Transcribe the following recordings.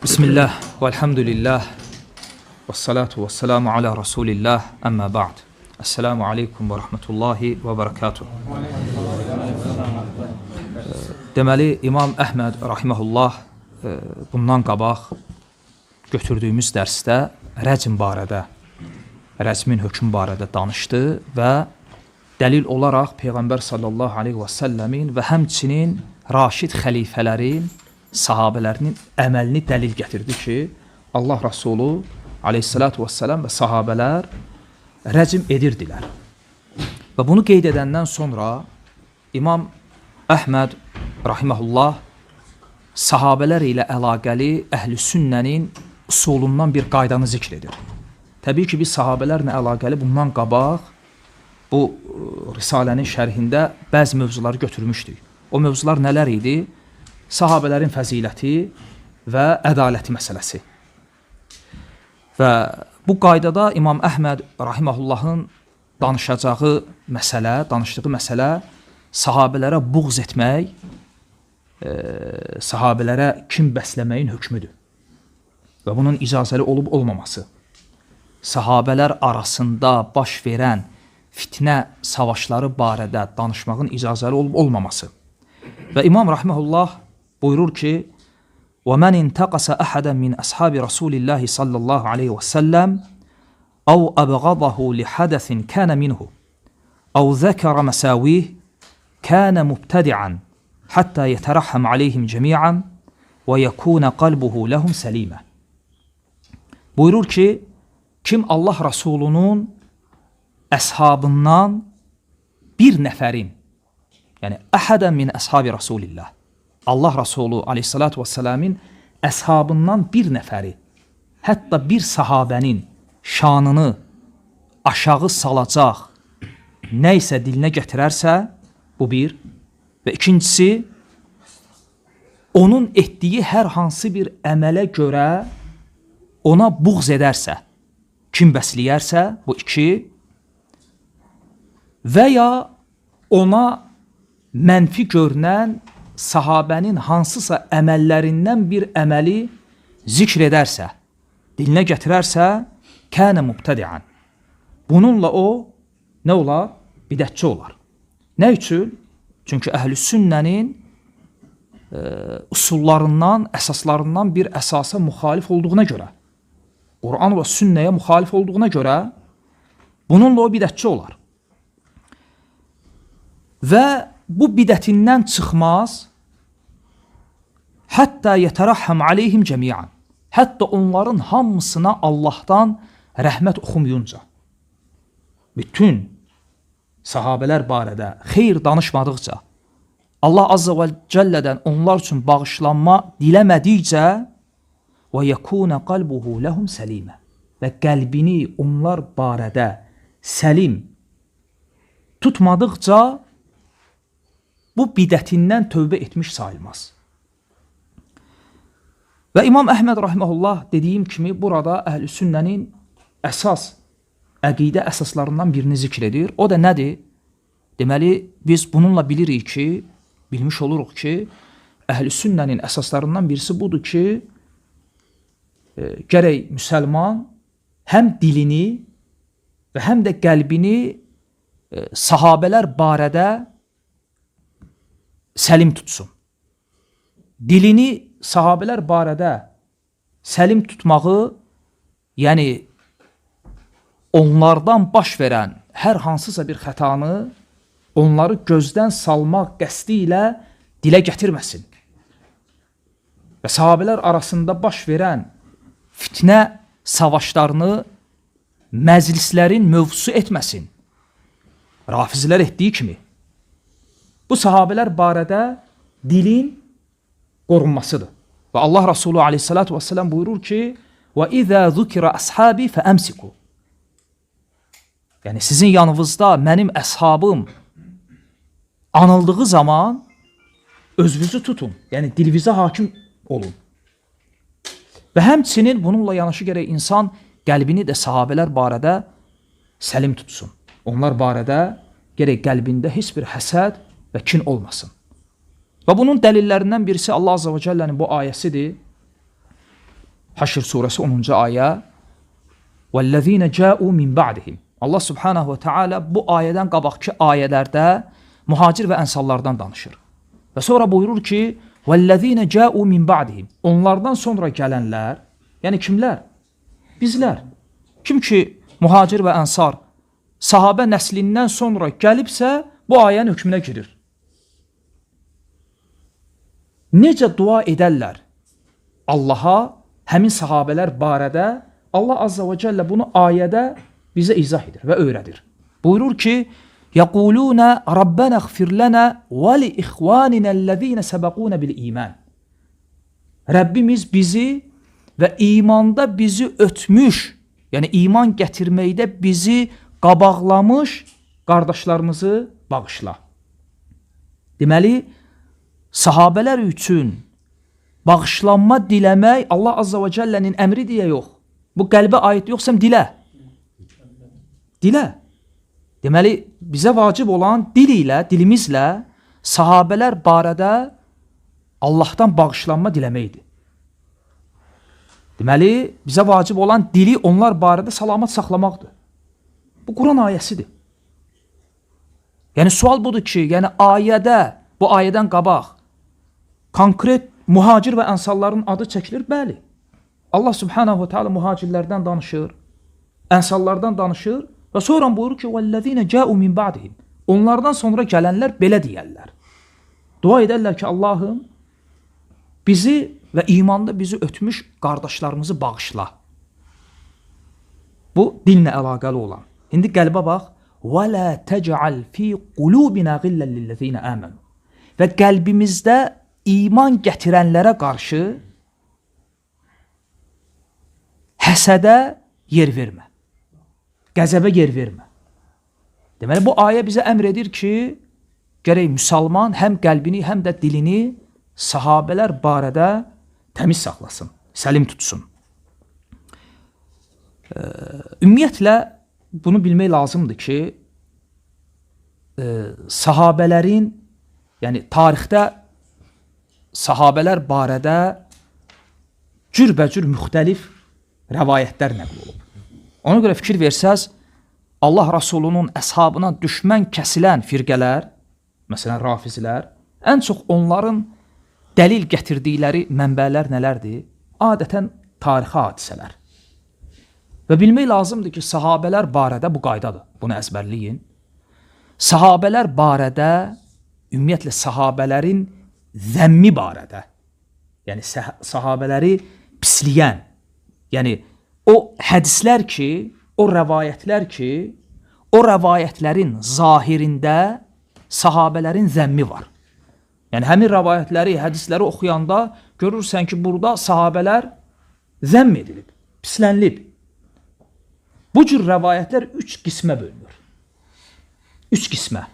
Bismillah və elhamdülillah və salatu və selamu ala Rasulillah, əmmə ba'd. Esselamu aleykum və rahmetullahi və barakatuh. Deməli, İmam Əhməd rahiməhullah bundan qabaq götürdüyümüz dərsdə rəcm barədə, rəcmin hökmü barədə danışdı və dəlil olaraq Peyğəmbər sallallahu aleyhi və səlləmin və həmçinin Raşid xəlifələrin, sahabələrinin əməlini dəlil gətirdi ki, Allah Rasulü aleyhissalatu vesselam və sahabələr rəcm edirdilər. Və bunu qeyd edəndən sonra İmam Əhməd rahiməhullah sahabələr ilə əlaqəli əhl-i sünnənin usulundan bir qaydanı zikr edir. Təbii ki, biz sahabələrlə əlaqəli bundan qabaq bu risalənin şərhində bəzi mövzuları götürmüşdük. O mövzular nələr idi? Sahabələrin fəziləti və ədaləti məsələsi. Və bu qaydada İmam Əhməd rahiməhullahın danışdığı məsələ sahabələrə buğz etmək, sahabələrə kin bəsləməyin hökmüdür. Və bunun icazəli olub olmaması. Sahabələr arasında baş verən fitnə savaşları barədə danışmağın icazəli olub olmaması. Və İmam rahiməhullah buyurur ki, وَمَنْ اِنْتَقَسَ أَحَدًا مِنْ أَصْحَابِ رَسُولِ اللّٰهِ صَلَّى اللّٰهُ عَلَيْهِ وَسَلَّمْ أَوْ أَبْغَضَهُ لِحَدَثٍ كَانَ مِنْهُ أَوْ ذَكَرَ مَسَاوِيهِ كَانَ مُبْتَدِعًا حَتَّى يَتَرَحَّمْ عَلَيْهِمْ جَمِيعًا وَيَكُونَ قَلْبُهُ لَهُمْ سَلِيمًا. Buyurur ki, kim Allah Rasulunun əshabından bir nəfərin, yəni əhədən min əshabi Rasulillah, Allah Rasulü aleyhissalatu vəssələmin əshabından bir nəfəri, hətta bir sahabənin şanını aşağı salacaq nə isə dilinə gətirərsə, bu bir. Və ikincisi, onun etdiyi hər hansı bir əmələ görə ona buğz edərsə, kim bəsləyərsə, bu iki. Və ya ona mənfi görünən sahabənin hansısa əməllərindən bir əməli zikr edərsə, dilinə gətirərsə, kənə mubtədiən. Bununla o, nə olar? Bidətçi olar. Nə üçün? Çünki əhl-i sünnənin usullarından, əsaslarından bir əsasa müxalif olduğuna görə, Quran və sünnəyə müxalif olduğuna görə, bununla o bidətçi olar. Və bu bidətindən çıxmaz, hətta yətərəhəm aleyhim cəmiyan. Hətta onların hamısına Allahdan rəhmət oxumayınca. Bütün sahabələr barədə xeyr danışmadıqca, Allah Azza və Cəllədən onlar üçün bağışlanma diləmədikcə və yəkuna qalbuhu ləhum səlimə. Və qəlbini onlar barədə səlim tutmadıqca bu bidətindən tövbə etmiş sayılmaz. Və İmam Əhməd rahiməhullah dediyim kimi burada əhl-i sünnənin əsas, əqidə əsaslarından birini zikr edir. O da nədir? Deməli, biz bununla bilirik ki, bilmiş oluruq ki, əhl-i sünnənin əsaslarından birisi budur ki, gərək müsəlman həm dilini və həm də qəlbini sahabələr barədə səlim tutsun. Dilini sahabələr barədə səlim tutmağı, yəni onlardan baş verən hər hansısa bir xətanı onları gözdən salmaq qəsdi ilə dilə gətirməsin. Və sahabələr arasında baş verən fitnə savaşlarını məclislərin mövzusu etməsin. Rafizlər etdiyi kimi. Bu sahabələr barədə dilin qorunmasıdır. Və Allah Rasulü aleyhissalatu vesselam buyurur ki, وَإِذَا ذُكِرَ أَصْحَابِ فَأَمْسِكُوا. Yəni sizin yanınızda mənim əshabım anıldığı zaman özünüzü tutun. Yəni dilinizə hakim olun. Və həmçinin bununla yanaşı gərək insan qəlbini də sahabələr barədə səlim tutsun. Onlar barədə gərək qəlbində heç bir həsəd və kin olmasın. Və bunun dəlillərindən birisi Allah Azza və Cəllənin bu ayəsidir. Haşr surəsi 10-cu ayə. وَالَّذ۪ينَ جَاءُوا مِنْ بَعْدِهِمْ. Allah subhanahu ve teala bu ayədən qabaqki ayələrdə mühacir və ənsallardan danışır. Və sonra buyurur ki, وَالَّذ۪ينَ جَاءُوا مِنْ بَعْدِهِمْ. Onlardan sonra gələnlər, yəni kimlər? Bizlər. Kim ki mühacir və ənsar sahabə nəslindən sonra gəlibsə, bu ayənin hökmünə girir. Necə dua edərlər Allaha həmin sahabələr barədə? Allah azza və cəllə bunu ayədə bizə izah edir və öyrədir. Buyurur ki, يَقُولُونَ رَبَّنَا اغْفِرْ لَنَا وَلِإِخْوَانِنَا الَّذ۪ينَ سَبَقُونَ بِالْإِيمَانِ. Rəbbimiz bizi və imanda bizi ötmüş, yəni iman gətirməkdə bizi qabaqlamış qardaşlarımızı bağışla. Deməli, sahabələr üçün bağışlanma diləmək Allah azza və cəllənin əmri deyə yox. Bu qəlbə aid yoxsam dilə. Dilə. Deməli, bizə vacib olan dil ilə, dilimizlə sahabələr barədə Allahdan bağışlanma diləməkdir. Deməli, bizə vacib olan dili onlar barədə salamat saxlamaqdır. Bu Quran ayəsidir. Yəni, sual budur ki, yəni ayədə, bu ayədən qabaq konkret mühacir və ənsalların adı çəkilir, bəli. Allah subhanahu wa ta'ala mühacirlərdən danışır, ənsallardan danışır və sonra buyurur ki, وَالَّذ۪ينَ جَاءُوا مِنْ بَعْدِهِمْ. Onlardan sonra gələnlər belə deyərlər. Dua edərlər ki, Allahım bizi və imanda bizi ötmüş qardaşlarımızı bağışla. Bu dinlə əlaqəli olan. İndi qəlbə bax. وَلَا تَجْعَلْ ف۪ي قُلُوبِنَا غِلًّا لِلَّذ۪ينَ آمَنُوا. Və qəlbimizdə iman gətirənlərə qarşı həsədə yer vermə. Qəzəbə yer vermə. Deməli, bu ayə bizə əmr edir ki, gərək müsəlman həm qəlbini, həm də dilini sahabələr barədə təmiz saxlasın, səlim tutsun. Ümumiyyətlə, bunu bilmək lazımdır ki, sahabələrin, yəni tarixdə sahabələr barədə cürbəcür müxtəlif rəvayətlər nəql olub. Ona görə fikir versəz, Allah Rasulunun əshabına düşmən kəsilən firqələr, məsələn, rafizlər, ən çox onların dəlil gətirdikləri mənbələr nələrdir? Adətən tarixi hadisələr. Və bilmək lazımdır ki, sahabələr barədə bu qaydadır. Bunu əzbərləyin. Sahabələr barədə, ümumiyyətlə sahabələrin zəmmi barədə, yəni sahabələri pisləyən, yəni o hədislər ki, o rəvayətlər ki, o rəvayətlərin zahirində sahabələrin zəmmi var. Yəni həmin rəvayətləri, hədisləri oxuyanda görürsən ki, burada sahabələr zəmm edilib, pislənilib. Bu cür rəvayətlər 3 qismə bölünür. 3 qismə.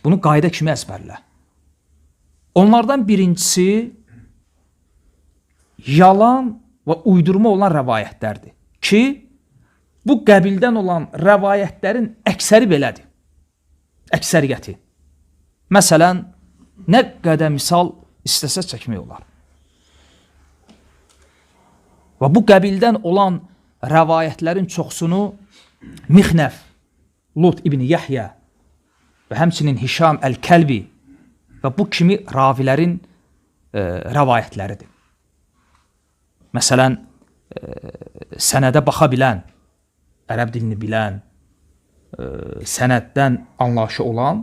Bunu qayda kimi əzbərlə. Onlardan birincisi yalan və uydurma olan rəvayətlərdir ki, bu qəbildən olan rəvayətlərin əksəri belədir. Əksəriyyəti. Məsələn, nə qədər misal istəsə çəkmək olar. Və bu qəbildən olan rəvayətlərin çoxsunu Mixnəf, Lut ibn Yahya və həmçinin Hişam Əl-Kəlbi və bu kimi ravilərin rəvayətləridir. Məsələn, sənədə baxa bilən, ərəb dilini bilən, sənəddən anlayışı olan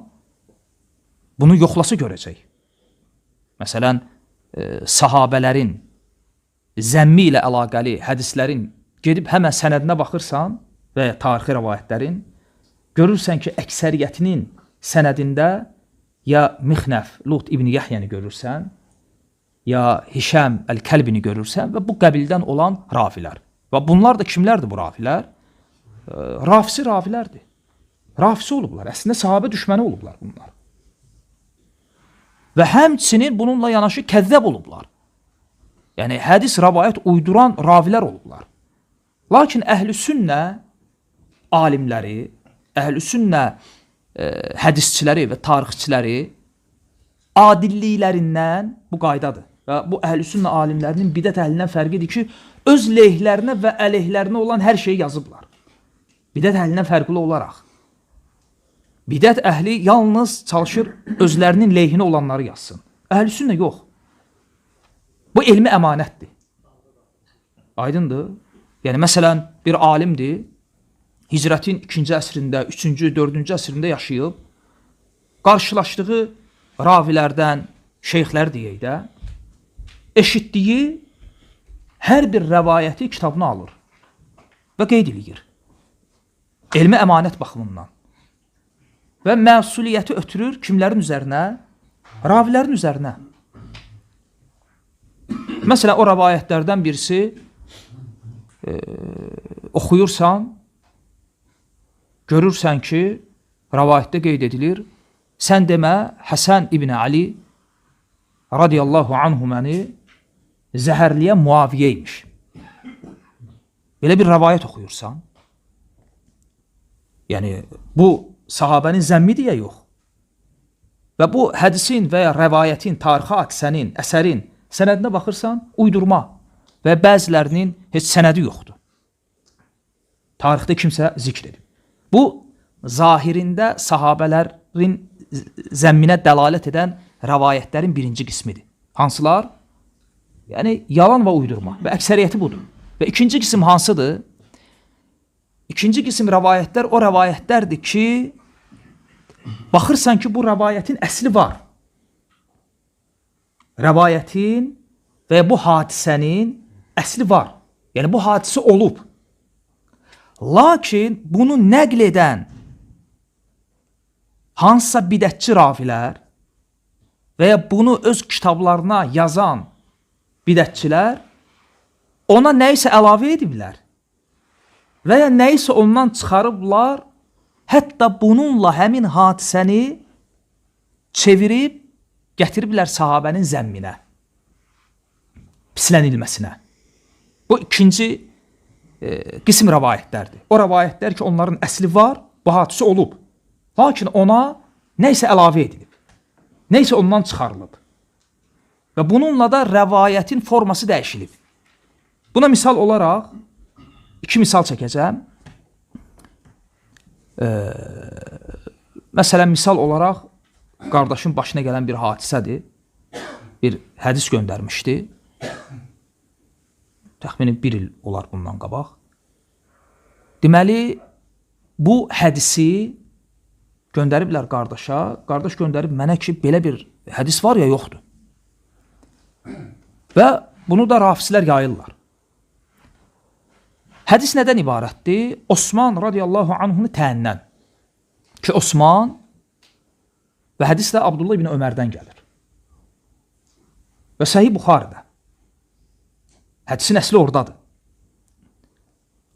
bunu yoxlasa görəcək. Məsələn, sahabələrin zəmmi ilə əlaqəli hədislərin gedib həmən sənədinə baxırsan və ya tarixi rəvayətlərin, görürsən ki, əksəriyyətinin sənədində ya Mixnəf, Lut ibn Yahyəni görürsən, ya Hişam Əl-Kəlbini görürsən və bu qəbildən olan rafilər. Və bunlar da kimlərdir bu rafilər? Rafisi rafilərdir. Rafisi olublar. Əslində sahabə düşməni olublar bunlar. Və həmçinin bununla yanaşı kəzzəb olublar. Yəni hədis, rəvayət uyduran ravilər olublar. Lakin əhl-i sünnə alimləri, əhl-i sünnə hədisçiləri və tarixçiləri adilliklərindən bu qaydadır. Və bu əhl-i-sünnə alimlərinin bidət əhlindən fərqidir ki, öz lehlərinə və əleyhlərinə olan hər şeyi yazıblar. Bidət əhlindən fərqli olaraq. Bidət əhli yalnız çalışır özlərinin leyhinə olanları yazsın. Əhl-i-sünnə yox. Bu elmi əmanətdir. Aydındır. Yəni, məsələn, bir alimdir, hicrətin 2-ci əsrində, 3-cü, 4-cü əsrində yaşayıb, qarşılaşdığı ravilərdən, şeyxlər deyək də, eşitdiyi hər bir rəvayəti kitabına alır və qeyd edir. Elmi əmanət baxımından. Və məsuliyyəti ötürür kimlərin üzərinə? Ravilərin üzərinə. Məsələn, o rəvayətlərdən birisi oxuyursan, görürsən ki, rəvayətdə qeyd edilir, sən demə, Həsən İbn Ali radiyallahu anhu məni zəhərliyən Muaviyyə imiş. Belə bir rəvayət oxuyursan, yəni bu sahabənin zəmmidir ya yox. Və bu hədisin və ya rəvayətin, tarixi aksənin, əsərin sənədinə baxırsan, uydurma və bəzilərinin heç sənədi yoxdur. Tarixdə kimsə zikr edib. Bu, zahirində sahabələrin zəmminə dəlalət edən rəvayətlərin birinci qismidir. Hansılar? Yəni, yalan və uydurma və əksəriyyəti budur. Və ikinci qism hansıdır? İkinci qism rəvayətlər o rəvayətlərdir ki, baxırsan ki, bu rəvayətin əsli var. Rəvayətin və bu hadisənin əsli var. Yəni, bu hadisə olub. Lakin bunu nəql edən hansısa bidətçi ravilər və ya bunu öz kitablarına yazan bidətçilər ona nəyisə əlavə ediblər və ya nəyisə ondan çıxarıblar, hətta bununla həmin hadisəni çevirib gətiriblər sahabənin zəmminə, pislənilməsinə. Bu ikinci qism rəvayətlərdir. O rəvayətlər ki, onların əsli var, bu hadisə olub. Lakin ona nəyisə əlavə edilib, nəyisə ondan çıxarılıb. Və bununla da rəvayətin forması dəyişilib. Buna misal olaraq, iki misal çəkəcəm. Məsələn, misal olaraq, qardaşın başına gələn bir hadisədir. Bir hədis göndərmişdi. Təxminən bir il olar bundan qabaq. Deməli, bu hədisi göndəriblər qardaşa. Qardaş göndərib mənə ki, belə bir hədis var ya, yoxdur. Və bunu da rafislər yayırlar. Hədis nədən ibarətdir? Osman radiyallahu anhunu təyəndən. Ki, Osman və hədis də Abdullah ibn Ömərdən gəlir. Və Səhih Buxarıda. Hədisin əsli oradadır.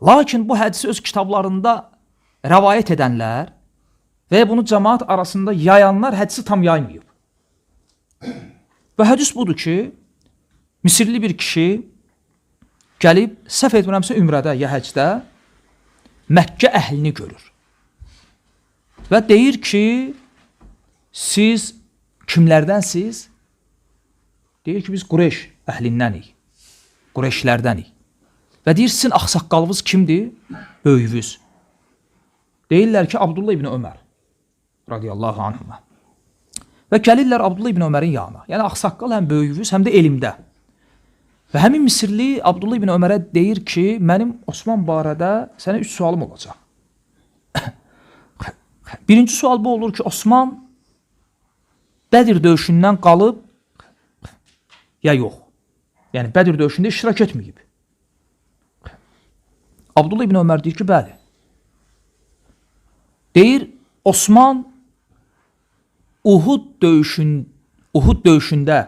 Lakin bu hədisi öz kitablarında rəvayət edənlər və bunu cəmaat arasında yayanlar hədisi tam yaymayıb. Və hədis budur ki, Misirli bir kişi gəlib, səhv etmirəmsə ümrədə, ya həcdə Məkkə əhlini görür. Və deyir ki, siz kimlərdənsiz? Deyir ki, biz Qureyş əhlindənik, Qureyşlərdənik. Və deyir, sizin axsaqqalınız kimdir? Böyüyünüz. Deyirlər ki, Abdullah ibn Ömər radiyallahu anhuma. Və gəlirlər Abdullah ibn Ömərin yanına. Yəni, axsaqqal həm böyüyünüz, həm də elmdə. Və həmin Misirli Abdullah ibn Ömərə deyir ki, mənim Osman barədə sənə 3 sualım olacaq. Birinci sual bu olur ki, Osman Bədir döyüşündən qalıb ya yox. Yəni, Bədir döyüşündə iştirak etməyib. Abdullah ibn Ömər deyir ki, bəli. Deyir, Osman Uhud döyüşündə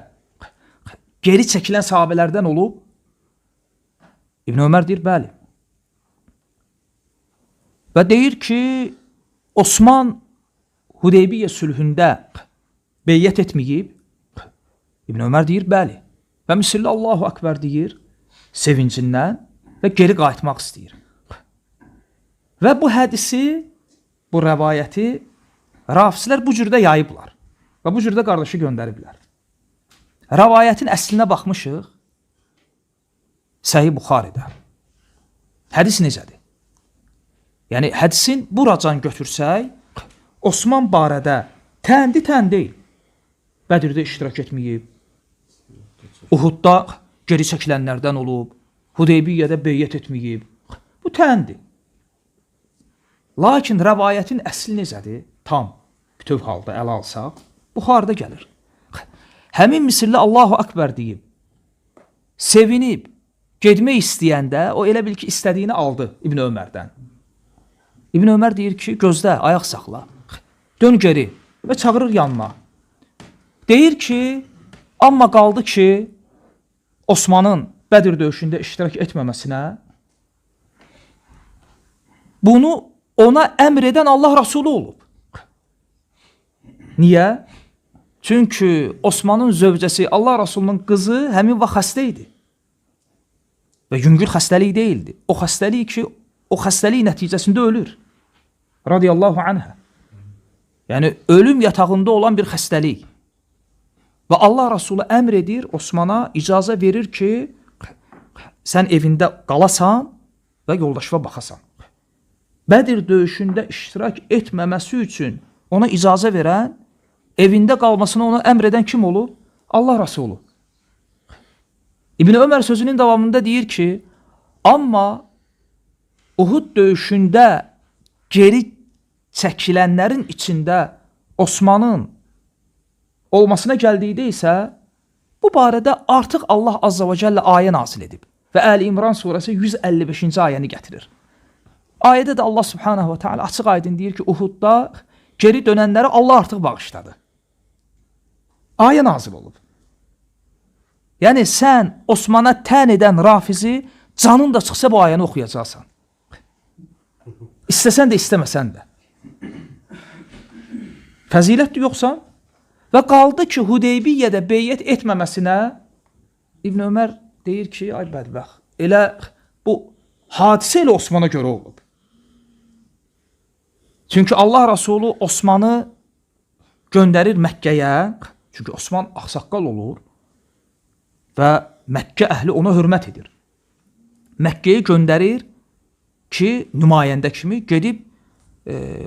geri çəkilən sahabələrdən olub. İbn Ömər deyir, bəli. Və deyir ki, Osman Hudeybiyyə sülhündə beyyət etməyib. İbn Ömər deyir, bəli. Və Misirli Allahu Akbar deyir, sevincindən və geri qayıtmaq istəyir. Və bu hədisi, bu rəvayəti rafislər bu cürdə yayıblar və bu cürdə qardaşı göndəriblər. rəvayətin əslinə baxmışıq. Səhih Buxaridə. Hədis necədir? Yəni, hədisin buracan götürsək, Osman barədə tən deyil. Bədirdə iştirak etməyib, Uhudda geri çəkilənlərdən olub, Hudeybiyyədə beyyət etməyib. Bu təndir. Lakin rəvayətin əsli necədir? Tam, bütöv halda ələ alsaq, Buxarıda gəlir. Həmin Misirli Allahu Akbar deyib, sevinib, gedmək istəyəndə, o elə bil ki, istədiyini aldı İbn Ömərdən. İbn Ömər deyir ki, gözlə, ayaq saxla, dön geri və çağırır yanına. Deyir ki, amma qaldı ki, Osmanın Bədir döyüşündə iştirak etməməsinə, bunu ona əmr edən Allah Rasulü olub. Niyə? Çünki Osmanın zövcəsi Allah Rasulunun qızı həmin vaxt xəstə idi. Və yüngül xəstəlik deyildi. O xəstəlik ki, o xəstəlik nəticəsində ölür. Radiyallahu anhə. Yəni, ölüm yatağında olan bir xəstəlik. Və Allah Rasulü əmr edir, Osmana icazə verir ki, sən evində qalasan və yoldaşıva baxasan. Bədir döyüşündə iştirak etməməsi üçün ona icazə verən, evində qalmasını ona əmr edən kim olub? Allah Rasulü. İbn Ömər sözünün davamında deyir ki, amma Uhud döyüşündə geri çəkilənlərin içində Osmanın olmasına gəldikdə isə, bu barədə artıq Allah Azza və Cəllə ayə nazil edib və Əli İmran surəsi 155-ci ayəni gətirir. Ayədə də Allah Subhanahu və Teala açıq aydın deyir ki, Uhudda geri dönənləri Allah artıq bağışladı. Ayə nazil olub. Yəni, sən Osmana tən edən Rafizi canın da çıxsa bu ayəni oxuyacaqsan. İstəsən də, istəməsən də. Fəzilətdir yoxsa? Və qaldı ki, Hudeybiyyədə beyyət etməməsinə İbn Ömər deyir ki, ay bədbəxt, elə bu hadisə ilə Osmana görə olub. Çünki Allah Rasulü Osmanı göndərir Məkkəyə, çünki Osman ağsaqqal olur və Məkkə əhli ona hörmət edir. Məkkəyə göndərir ki, nümayəndə kimi gedib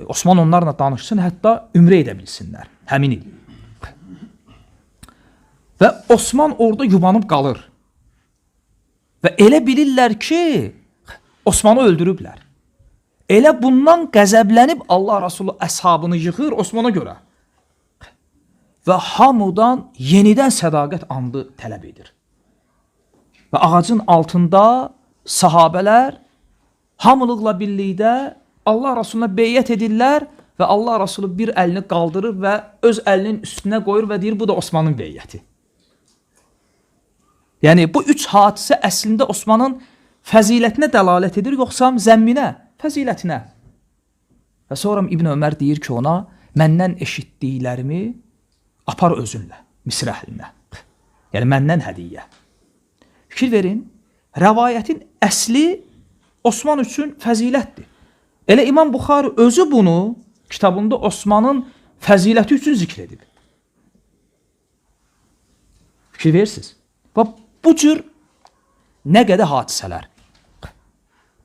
Osman onlarla danışsın, hətta ümrə edə bilsinlər həmin il. Və Osman orada yubanıb qalır. Və elə bilirlər ki, Osmanı öldürüblər. Elə bundan qəzəblənib Allah Rasulü əshabını yığır Osmana görə. Və hamıdan yenidən sədaqət andı tələb edir. Və ağacın altında sahabələr hamılıqla birlikdə Allah Rasuluna beyyət edirlər və Allah Rasulü bir əlini qaldırır və öz əlinin üstünə qoyur və deyir, bu da Osmanın beyyəti. Yəni, bu üç hadisə əslində Osmanın fəzilətinə dəlalət edir, yoxsa zəmminə, fəzilətinə. Və sonra İbn Ömər deyir ki, ona, məndən eşitdiklərimi apar özünlə, Misir əhlinə. Yəni, məndən hədiyyə. Fikir verin, rəvayətin əsli Osman üçün fəzilətdir. Elə İmam Buxari özü bunu kitabında Osmanın fəziləti üçün zikr edib. Fikir verirsiniz. Və bu cür nə qədər hadisələr.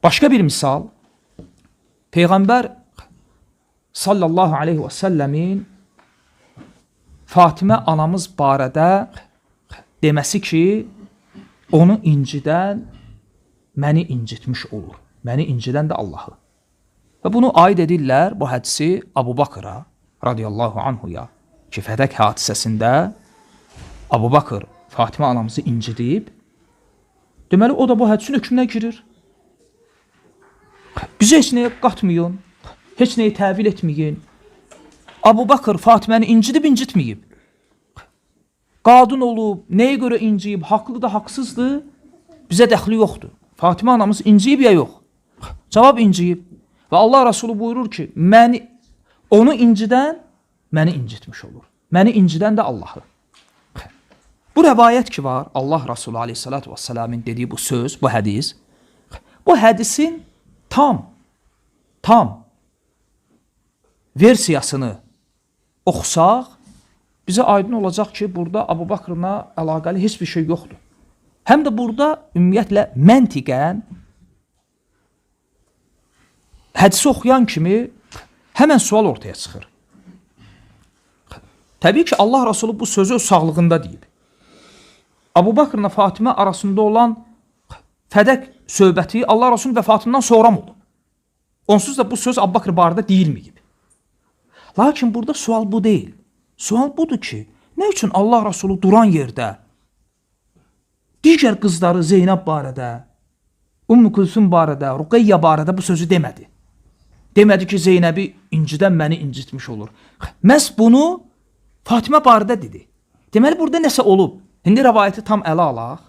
Başqa bir misal, Peyğəmbər sallallahu aleyhi və səlləmin Fatimə anamız barədə deməsi ki, onu incidən məni incitmiş olur. Məni incidən də Allahı. Və bunu aid edirlər, bu hədisi Abu Bakıra radiyallahu anhuya ki, Fədək hadisəsində Abu Bakır Fatimə anamızı incidib, deməli, o da bu hədisin hökmünə girir. Bizə heç nəyə qatmayın, heç nəyi təvil etməyin. Abu Bakır Fatiməni incidib, incitməyib. Qadın olub, nəyə görə inciyib, haqlıdır, haqsızdır, bizə dəxli yoxdur. Fatimə anamız inciyib ya yox? Cavab inciyib. Və Allah Rasulü buyurur ki, onu incidən məni incitmiş olur. Məni incidən də Allahı. Bu rəvayət ki var, Allah Rasulü aleyhissalatu vesselamın dediyi bu söz, bu hədis, bu hədisin tam versiyasını oxusaq, bizə aydın olacaq ki, burada Əbu Bakrla əlaqəli heç bir şey yoxdur. Həm də burada ümumiyyətlə məntiqən hədisi oxuyan kimi həmən sual ortaya çıxır. Təbii ki, Allah Rasulü bu sözü öz sağlığında deyib. Əbu Bakrla Fatimə arasında olan fədək söhbəti Allah Rasulünün vəfatından sonra olub. Onsuz da bu söz Əbu Bakr barədə deyilməyib. Lakin burada sual bu deyil. Sual budur ki, nə üçün Allah Rasulü duran yerdə digər qızları Zeynəb barədə, Ümmü Kulsum barədə, Ruqayya barədə bu sözü demədi. Demədi ki, Zeynəbi incidən məni incitmiş olur. Məhz bunu Fatimə barədə dedi. Deməli, burada nəsə olub. İndi rəvayəti tam ələ alaq.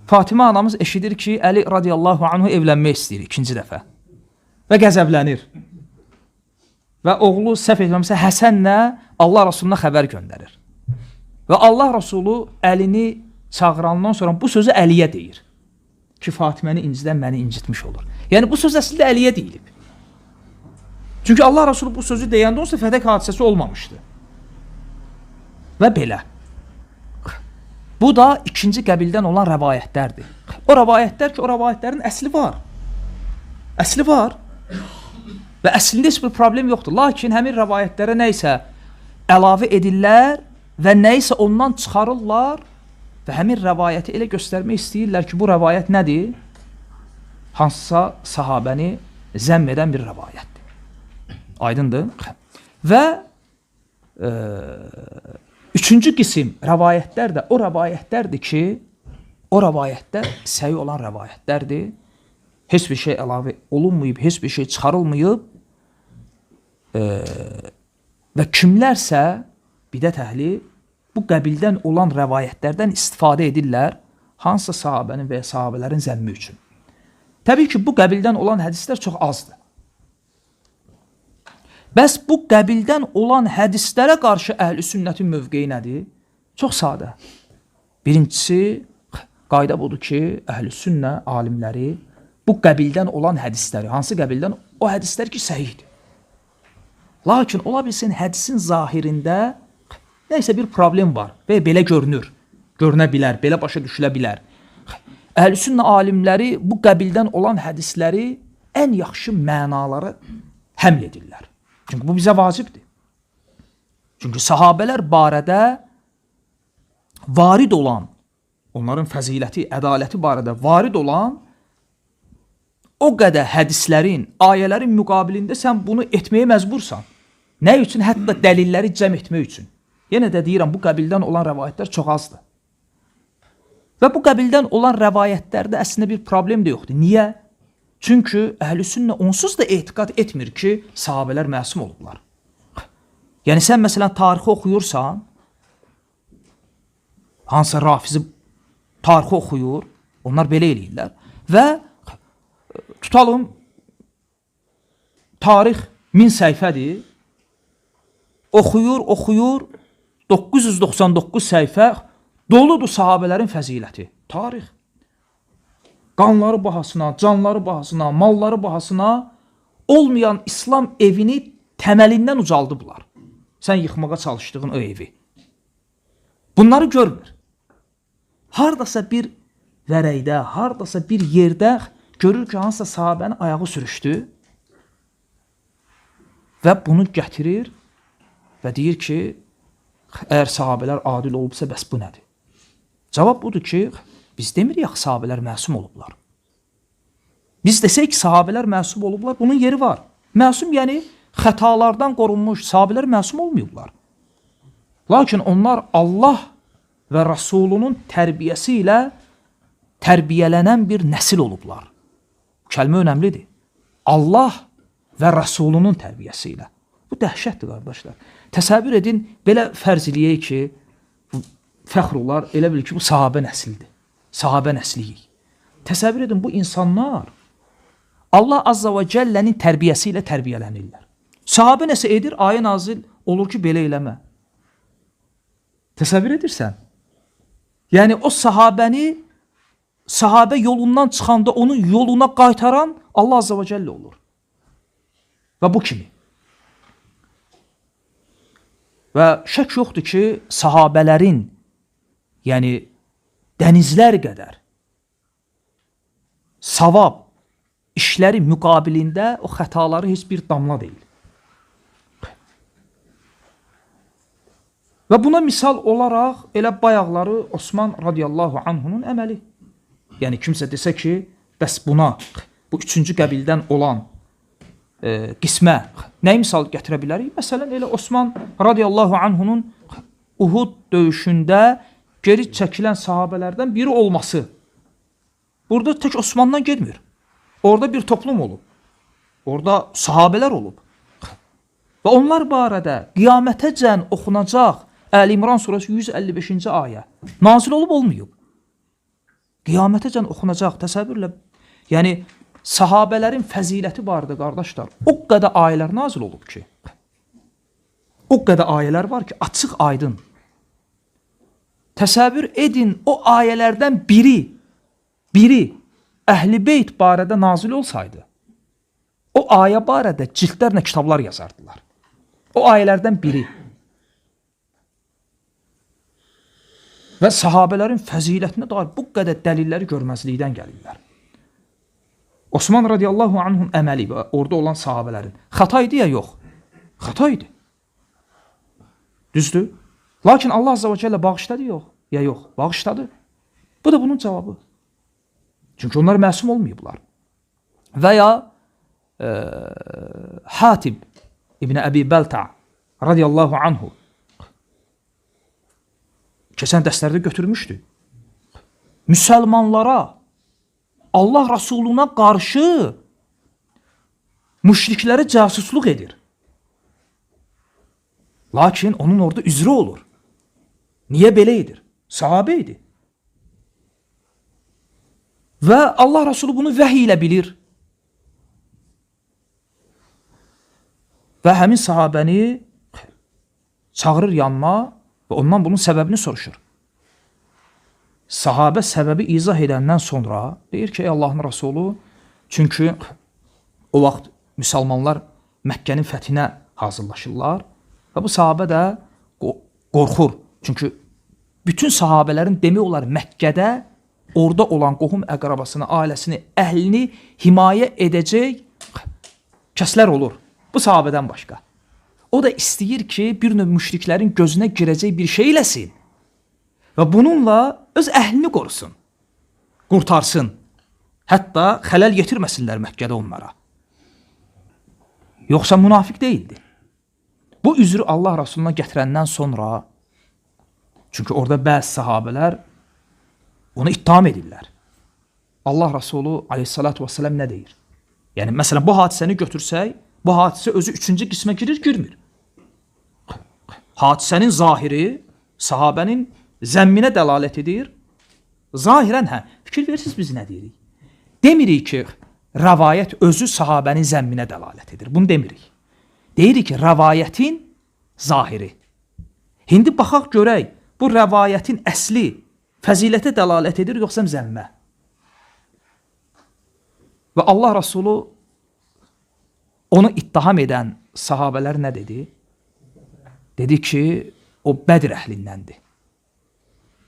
Fatimə anamız eşidir ki, Əli radiyallahu anhu evlənmək istəyir ikinci dəfə və qəzəblənir. Və oğlu səhv etməmsə Həsənlə Allah Rasuluna xəbər göndərir. Və Allah Rasulü Əlini çağırandan sonra bu sözü Əliyə deyir ki, Fatiməni incidən məni incitmiş olur. Yəni, bu söz əslində Əliyə deyilib. Çünki Allah Rasulü bu sözü deyəndə onsa fədək hadisəsi olmamışdı. Və belə. Bu da ikinci qəbildən olan rəvayətlərdir. O rəvayətlər ki, o rəvayətlərin əsli var. Əsli var. Və əslində heç bir problem yoxdur. Lakin həmin rəvayətlərə nə isə əlavə edirlər və nə isə ondan çıxarırlar və həmin rəvayəti elə göstərmək istəyirlər ki, bu rəvayət nədir? Hansısa sahabəni zəmm edən bir rəvayətdir. Aydındır? Və üçüncü qisim rəvayətlər də o rəvayətlərdir ki, o rəvayətlər səhi olan rəvayətlərdir. Heç bir şey əlavə olunmayıb, heç bir şey çıxarılmayıb və kimlərsə bidət əhli bu qəbildən olan rəvayətlərdən istifadə edirlər hansısa sahabənin və ya sahabələrin zəmmi üçün. Təbii ki, bu qəbildən olan hədislər çox azdır. Bəs bu qəbildən olan hədislərə qarşı əhl-i sünnətin mövqeyi nədir? Çox sadə. Birincisi, qayda budur ki, əhl-i sünnə alimləri bu qəbildən olan hədisləri, hansı qəbildən? O hədislər ki, səhihdir. Lakin ola bilsin hədisin zahirində nəysə bir problem var və belə görünür, görünə bilər, belə başa düşülə bilər. Əhl-i sünnə alimləri bu qəbildən olan hədisləri ən yaxşı mənaları həml edirlər. Çünki bu bizə vacibdir. Çünki sahabələr barədə varid olan, onların fəziləti, ədaləti barədə varid olan o qədər hədislərin, ayələrin müqabilində sən bunu etməyə məcbursan. Nə üçün? Hətta dəlilləri cəm etmək üçün. Yenə də deyirəm, bu qəbildən olan rəvayətlər çox azdır. Və bu qəbildən olan rəvayətlərdə əslində bir problem də yoxdur. Niyə? Çünki əhl-i sünnə onsuz da etiqad etmir ki, sahabələr məsum olublar. Yəni sən məsələn tarixi oxuyursan, hansısa rafizi tarixi oxuyur, onlar belə eləyirlər və tutalım, tarix 1000 səhifədir, oxuyur, 999 səhifə doludur sahabələrin fəziləti. Tarix. Qanları bahasına, canları bahasına, malları bahasına olmayan İslam evini təməlindən ucaldıblar. Sən yıxmağa çalışdığın o evi. Bunları görmür. Hardasa bir vərəkdə, hardasa bir yerdə görür ki, hansısa sahabənin ayağı sürüşdü və bunu gətirir və deyir ki, əgər sahabələr adil olubsa, bəs bu nədir? Cavab budur ki, biz demirik axı sahabələr məsum olublar. Biz desək ki, sahabələr məsum olublar, bunun yeri var. Məsum yəni xətalardan qorunmuş, sahabələr məsum olmayıblar. Lakin onlar Allah və Rasulunun tərbiyəsi ilə tərbiyələnən bir nəsil olublar. Bu kəlmə önəmlidir. Allah və Rasulunun tərbiyəsi ilə. Bu dəhşətdir, qardaşlar. Təsəvvür edin, belə fərz eləyək ki, fəxr olar, elə bil ki, bu sahabə nəsildir. Sahabə nəsliyik. Təsəvvür edin, bu insanlar Allah Azza və Cəllənin tərbiyəsi ilə tərbiyələnirlər. Sahabə nəsə edir, ayə nazil olur ki, belə eləmə. Təsəvvür edirsən? Yəni, o sahabəni, sahabə yolundan çıxanda onun yoluna qaytaran Allah Azza və Cəllə olur. Və bu kimi. Və şək yoxdur ki, sahabələrin, yəni dənizlər qədər savab işləri müqabilində o xətaları heç bir damla deyil. Və buna misal olaraq elə bayaqları Osman radiyallahu anhunun əməli. Yəni kimsə desə ki, bəs buna, bu üçüncü qəbildən olan qismə nəyi misal gətirə bilərik? Məsələn, elə Osman radiyallahu anhunun Uhud döyüşündə geri çəkilən sahabələrdən biri olması. Burada tək Osmandan getmir. Orada bir toplum olub. Orada sahabələr olub. Və onlar barədə qiyamətəcən oxunacaq Əli İmran surəsi 155-ci ayə nazil olub olmayıb. Qiyamətəcən oxunacaq təsəvvürlə, yəni sahabələrin fəziləti barədə qardaşlar, o qədər ayələr nazil olub ki, o qədər ayələr var ki, açıq aydın. Təsəvvür edin, o ayələrdən biri Əhl-i Beyt barədə nazil olsaydı, o ayə barədə cildlərlə kitablar yazardılar. O ayələrdən biri. Və sahabələrin fəzilətinə dair bu qədər dəlilləri görməzlikdən gəlirlər. Osman radiyallahu anhun əməli və orada olan sahabələrin xəta idi ya yox? Xəta idi. Düzdür? Lakin Allah azza və cəllə bağışladı ya yox? Bağışladı. Bu da bunun cavabı. Çünki onlar məsum olmayıblar. Və ya Hatib İbn Əbi Bəlta radiyallahu anhu keçən dərslərdə götürmüşdü. Müsəlmanlara, Allah Rasuluna qarşı müşriklərə casusluq edir. Lakin onun orada üzrü olur. Niyə belə edir? Sahabə idi. Və Allah Rasulü bunu vəhiy ilə bilir. Və həmin sahabəni çağırır yanına və ondan bunun səbəbini soruşur. Sahabə səbəbi izah edəndən sonra deyir ki, ey Allahın Rasulü, çünki o vaxt müsəlmanlar Məkkənin fəthinə hazırlaşırlar və bu sahabə də qorxur. Çünki bütün sahabələrin demək olar Məkkədə orada olan qohum əqrabasını, ailəsini, əhlini himayə edəcək kəslər olur. Bu sahabədən başqa. O da istəyir ki, bir növ müşriklərin gözünə girəcək bir şey eləsin və bununla öz əhlini qorusun, qurtarsın. Hətta xələl yetirməsinlər Məkkədə onlara. Yoxsa münafiq deyildi. Bu üzrü Allah Rasuluna gətirəndən sonra, çünki orada bəzi sahabələr onu ittiham edirlər. Allah Rasulü aleyhissalatu vesselam nə deyir? Yəni, məsələn, bu hadisəni götürsək, bu hadisə özü üçüncü qismə girir, girmir. Hadisənin zahiri sahabənin zəmminə dəlalət edir. Zahirən, fikir verirsiniz biz nə deyirik? Demirik ki, rəvayət özü sahabənin zəmminə dəlalət edir. Bunu demirik. Deyirik ki, rəvayətin zahiri. İndi baxaq görək, bu rəvayətin əsli fəzilətə dəlalət edir, yoxsa zəmmə? Və Allah Rasulü onu ittiham edən sahabələr nə dedi? Dedi ki, o Bədr əhlindəndir.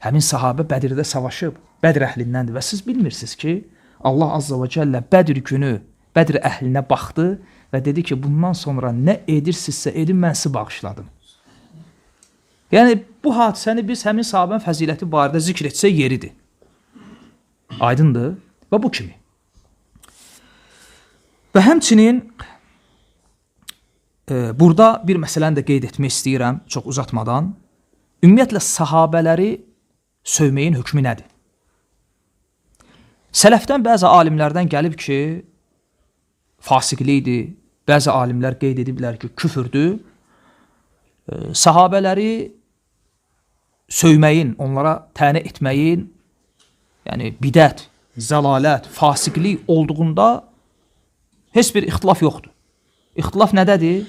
Həmin sahabə Bədirdə savaşıb, Bədr əhlindəndir. Və siz bilmirsiniz ki, Allah Azza və Cəllə Bədr günü Bədr əhlinə baxdı və dedi ki, bundan sonra nə edirsinizsə edin, mən sizi bağışladım. Yəni, bu hadisəni biz həmin sahabənin fəziləti barədə zikr etsək yeridir. Aydındır və bu kimi. Və həmçinin burada bir məsələni də qeyd etmək istəyirəm, çox uzatmadan. Ümumiyyətlə, sahabələri sövməyin hökmü nədir? Sələfdən bəzi alimlərdən gəlib ki, fasiqlikdir, bəzi alimlər qeyd ediblər ki, küfürdür. Sahabələri sövməyin, onlara tənə etməyin, yəni bidət, zəlalət, fasiqlik olduğunda heç bir ixtilaf yoxdur. İxtilaf nədədir?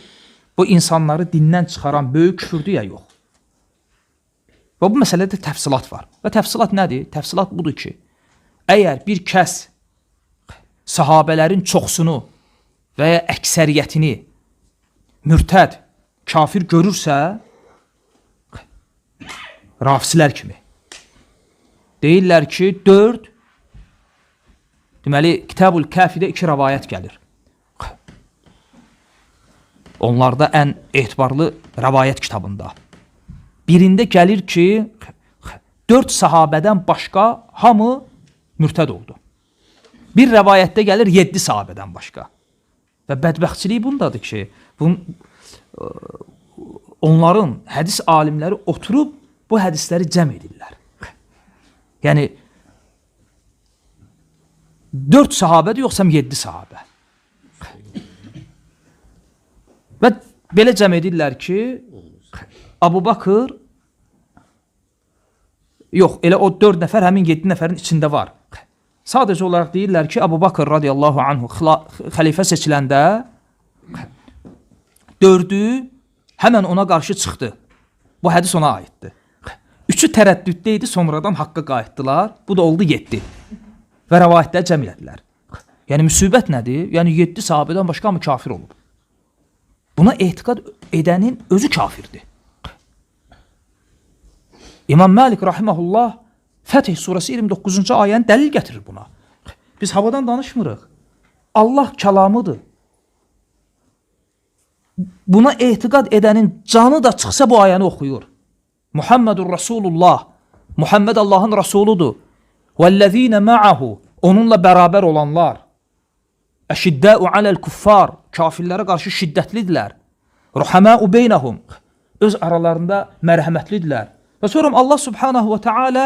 Bu insanları dindən çıxaran böyük küfürdür ya yox. Və bu məsələdə təfsilat var. Və təfsilat nədir? Təfsilat budur ki, əgər bir kəs sahabələrin çoxsunu və ya əksəriyyətini mürtəd, kafir görürsə, Rafisilər kimi. Deyirlər ki, 4, deməli, Kitab-ül Kəfidə 2 rəvayət gəlir. Onlarda ən etibarlı rəvayət kitabında. Birində gəlir ki, 4 sahabədən başqa hamı mürtəd oldu. Bir rəvayətdə gəlir 7 sahabədən başqa. Və bədbəxtçilik bundadır ki, onların hədis alimləri oturub bu hədisləri cəm edirlər. Yəni 4 sahabədir, yoxsa 7 sahabə. Və belə cəm edirlər ki, Abu Bakır, yox, elə o 4 nəfər həmin 7 nəfərin içində var. Sadəcə olaraq deyirlər ki, Abu Bakır radiyallahu anhu xəlifə seçiləndə 4-ü həmən ona qarşı çıxdı. Bu hədis ona aiddir. 3-ü tərəddüddə idi, sonradan haqqa qayıtdılar. Bu da oldu 7. Və rəvayətləri cəm elədilər. Yəni müsibət nədir? Yəni 7 sahabədən başqa mı kafir olub? Buna etiqad edənin özü kafirdir. İmam Malik rahiməhullah Fəth surəsi 29-cu ayəni dəlil gətirir buna. Biz havadan danışmırıq. Allah kəlamıdır. Buna etiqad edənin canı da çıxsa bu ayəni oxuyur. Muhammedur Rasulullah. Muhammed Allahın Rasuludur. Vəllezine ma'ahu. Onunla bərabər olanlar. Əşiddəu aləl kuffar. Kafirlərə qarşı şiddətlidirlər. Ruhamau beynəhum. Öz aralarında mərhəmətlidirlər. Və sonra Allah subhanahu və teala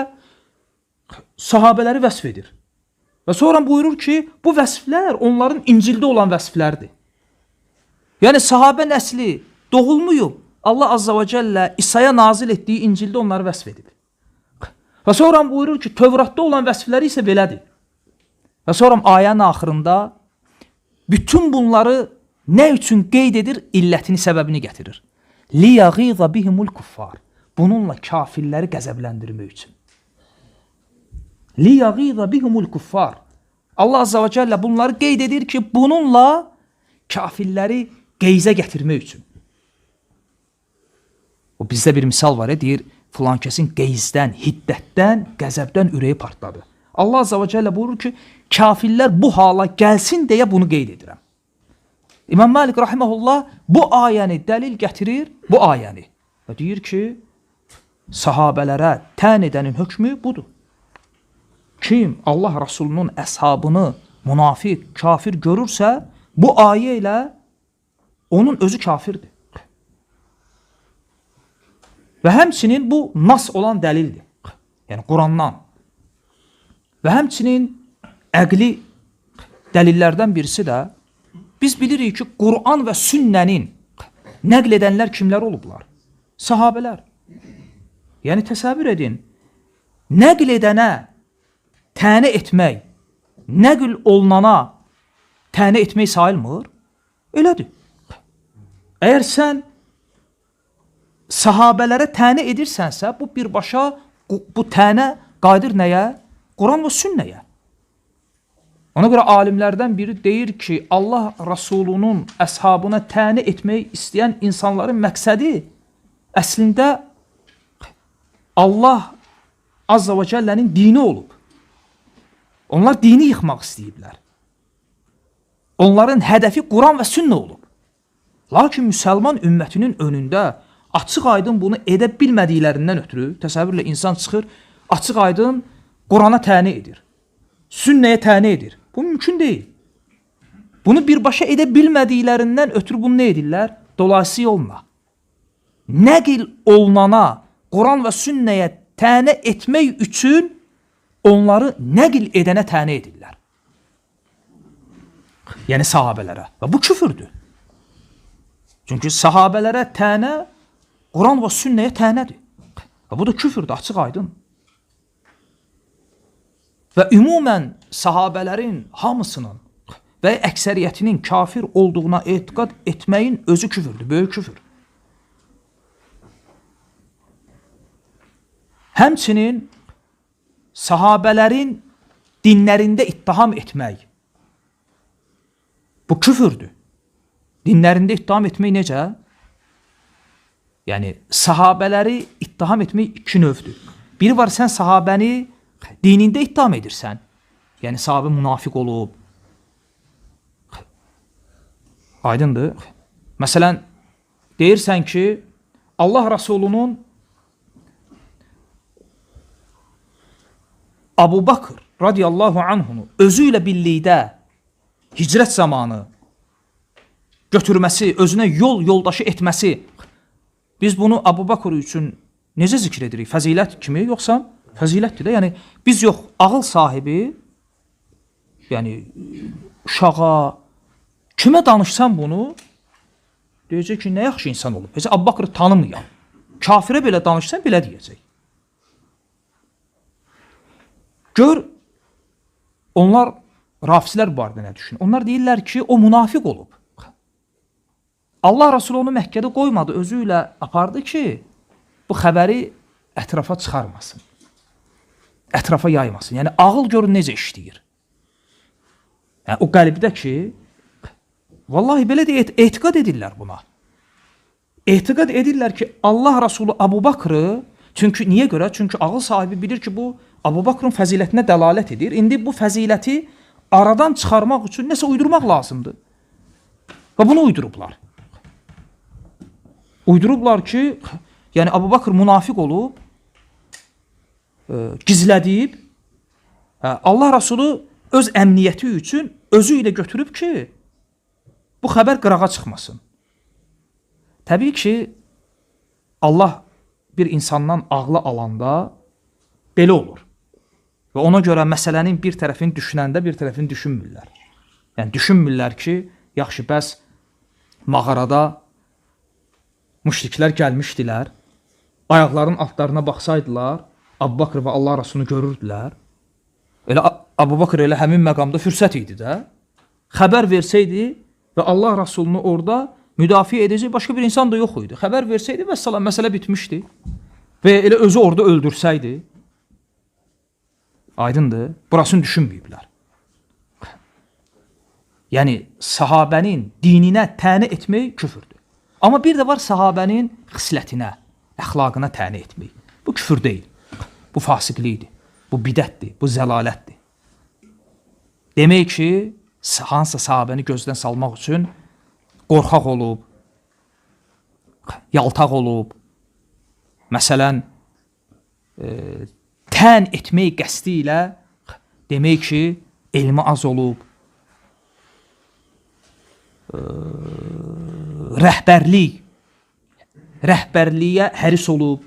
sahabələri vəsf edir. Və sonra buyurur ki, bu vəsflər onların İncildə olan vəsflərdir. Yəni sahabə nəsli doğulmuyub. Allah azza və cəllə İsa'ya nazil etdiyi İncildə onları vəsf edib. Və sonra buyurur ki, Tövratda olan vəsfləri isə belədir. Və sonra ayənin axırında bütün bunları nə üçün qeyd edir? İllətini, səbəbini gətirir. Liyəğiza bihimul kuffar. Bununla kafirləri qəzəbləndirmək üçün. Liyəğiza bihimul kuffar. Allah azza və cəllə bunları qeyd edir ki, bununla kafirləri qeyzə gətirmək üçün. O bizdə bir misal var, deyir, filan kəsin qeyzdən, hiddətdən, qəzəbdən ürəyi partladı. Allah azza və cəllə buyurur ki, kafirlər bu hala gəlsin deyə bunu qeyd edirəm. İmam Malik rahiməhullah bu ayəni dəlil gətirir, bu ayəni. Və deyir ki, sahabələrə tən edənin hökmü budur. Kim Allah Rasulunun əshabını münafiq, kafir görürsə, bu ayə ilə onun özü kafirdir. Və həmçinin bu nas olan dəlildir. Yəni Qurandan. Və həmçinin əqli dəlillərdən birisi də biz bilirik ki, Quran və sünnənin nəql edənlər kimlər olublar? Sahabələr. Yəni təsəvvür edin, nəql edənə tənə etmək, nəql olunana tənə etmək sayılmır? Elədir. Əgər sən sahabələrə tənə edirsənsə, bu birbaşa bu tənə qayıdır nəyə? Quran və sünnəyə. Ona görə alimlərdən biri deyir ki, Allah Rasulunun əshabına tənə etmək istəyən insanların məqsədi əslində Allah Azza və Cəllənin dini olub. Onlar dini yıxmaq istəyiblər. Onların hədəfi Quran və sünnə olub. Lakin müsəlman ümmətinin önündə açıq aydın bunu edə bilmədiklərindən ötürü, təsəvvürlə insan çıxır, açıq aydın Qurana təni edir, sünnəyə təni edir. Bu mümkün deyil. Bunu birbaşa edə bilmədiklərindən ötürü bunu nə edirlər? Dolayısı yolla. Nəql olunana, Quran və sünnəyə təni etmək üçün onları nəql edənə təni edirlər. Yəni sahabələrə. Və bu küfürdür. Çünki sahabələrə tənə Quran və sünnəyə tənədir. Və bu da küfürdür, açıq aydın. Və ümumən sahabələrin hamısının və əksəriyyətinin kafir olduğuna etiqad etməyin özü küfürdür, böyük küfür. Həmçinin sahabələrin dinlərində ittiham etmək bu küfürdür. Dinlərində ittiham etmək necə? Yəni, sahabələri ittiham etmək iki növdür. Biri var, sən sahabəni dinində ittiham edirsən. Yəni, sahabə münafiq olub. Aydındır. Məsələn, deyirsən ki, Allah Rasulunun Abu Bakr radiyallahu anhunu özü ilə birlikdə hicrət zamanı götürməsi, özünə yoldaşı etməsi, biz bunu Abu Bakr üçün necə zikr edirik? Fəzilət kimi, yoxsa fəzilətdir də. Yəni, biz yox, ağıl sahibi, yəni, uşağa, kimə danışsan bunu, deyəcək ki, nə yaxşı insan olub. Heç Abu Bakrı tanımayan, kafirə belə danışsan, belə deyəcək. Gör, onlar rafizlər barədə nə düşün? Onlar deyirlər ki, o münafiq olub. Allah Rasulü onu Məkkədə qoymadı, özü ilə apardı ki, bu xəbəri ətrafa çıxarmasın. Ətrafa yaymasın. Yəni, ağıl görün necə işləyir. Yəni, o qəlbdə ki, vallahi belə də etiqad edirlər buna. Etiqad edirlər ki, Allah Rasulü Abu Bakrı, çünki niyə görə? Çünki ağıl sahibi bilir ki, bu Abu Bakrın fəzilətinə dəlalət edir. İndi bu fəziləti aradan çıxarmaq üçün nəsə uydurmaq lazımdır. Və bunu uydurublar. Uydurublar ki, yəni Abu Bakr münafiq olub, gizlədib, Allah Rasulü öz əmniyyəti üçün özü ilə götürüb ki, bu xəbər qırağa çıxmasın. Təbii ki, Allah bir insandan ağlı alanda belə olur. Və ona görə məsələnin bir tərəfini düşünəndə bir tərəfini düşünmürlər. Yəni, düşünmürlər ki, yaxşı, bəs mağarada müşriklər gəlmişdilər, ayaqlarının altlarına baxsaydılar, Abu Bakr və Allah Rasulunu görürdülər. Elə Abu Bakr elə həmin məqamda fürsət idi də. Xəbər versəydi və Allah Rasulunu orada müdafiə edəcək başqa bir insan da yox idi. Xəbər versəydi və salam, məsələ bitmişdi. Və elə özü orada öldürsəydi. Aydındır, burasını düşünməyiblər. Yəni, sahabənin dininə təni etmək küfürdür. Amma bir də var sahabənin xislətinə, əxlaqına təni etmək. Bu küfür deyil, bu fasiqlikdir, bu bidətdir, bu zəlalətdir. Demək ki, hansısa sahabəni gözdən salmaq üçün qorxaq olub, yaltaq olub, məsələn, tən etmək qəsdi ilə demək ki, elmi az olub, rəhbərliyə həris olub,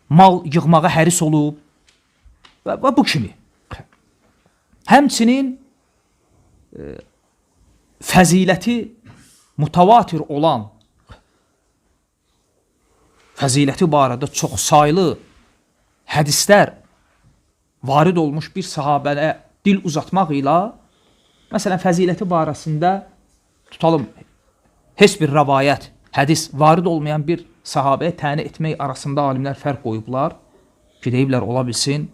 mal yığmağa həris olub və bu kimi. Həmçinin fəziləti mutavatir olan, fəziləti barədə çox saylı hədislər varid olmuş bir sahabəyə dil uzatmaq ilə, məsələn, fəziləti barəsində tutalım, heç bir rəvayət, hədis varid olmayan bir sahabəyə təni etmək arasında alimlər fərq qoyublar ki, deyiblər, ola bilsin,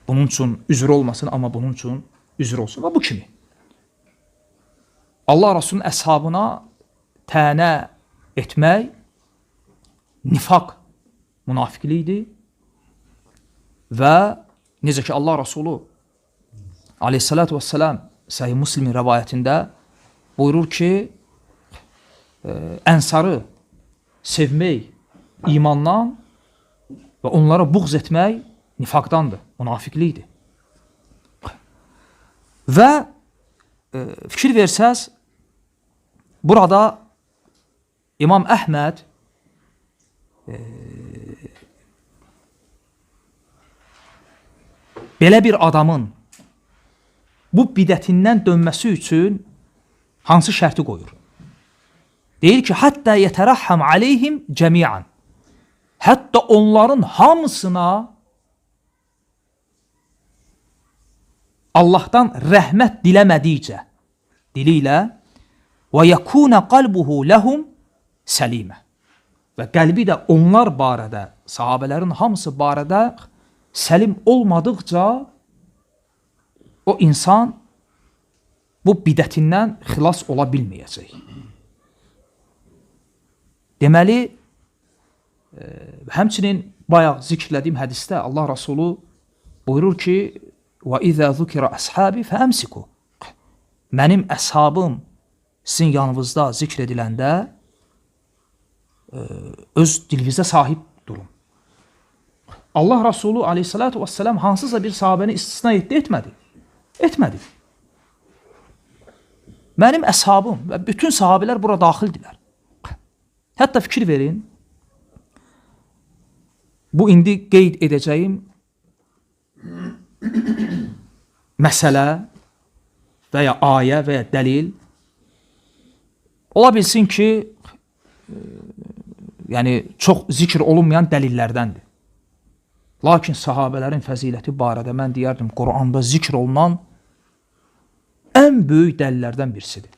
bunun üçün üzr olmasın, amma bunun üçün üzr olsun və bu kimi. Allah Rasulunun əshabına tənə etmək nifaq, münafiqlikdir və necə ki, Allah Rasulü aleyhissalatu vesselam Səhih Müslimin rəvayətində buyurur ki, ənsarı sevmək imandan və onlara buğz etmək nifaqdandır, münafiqlikdir. Və fikir versəz, burada İmam Əhməd belə bir adamın bu bidətindən dönməsi üçün hansı şərti qoyur? Deyir ki, həttə yətərəhhəm aleyhim cəmiən. Hətta onların hamısına Allahdan rəhmət diləmədikcə dili ilə və yəkunə qalbuhu ləhum səlimə. Və qəlbi də onlar barədə, sahabələrin hamısı barədə səlim olmadıqca o insan bu bidətindən xilas ola bilməyəcək. Deməli, Həmçinin bayaq zikirlədiyim hədisdə Allah Rasulü buyurur ki, وَإِذَا ذُكِرَ أَصْحَابِ فَأَمْسِكُوا Mənim əshabım sizin yanınızda zikr ediləndə öz dilinizə sahib durun. Allah Rasulü aleyhissalatu vesselam hansısa bir sahabəni istisna etmədi. Etmədi. Mənim əshabım və bütün sahabələr bura daxildilər. Hətta fikir verin, bu indi qeyd edəcəyim məsələ və ya ayə və ya dəlil ola bilsin ki, yəni çox zikr olunmayan dəlillərdəndir. Lakin sahabələrin fəziləti barədə mən deyərdim, Quranda zikr olunan ən böyük dəlillərdən birisidir.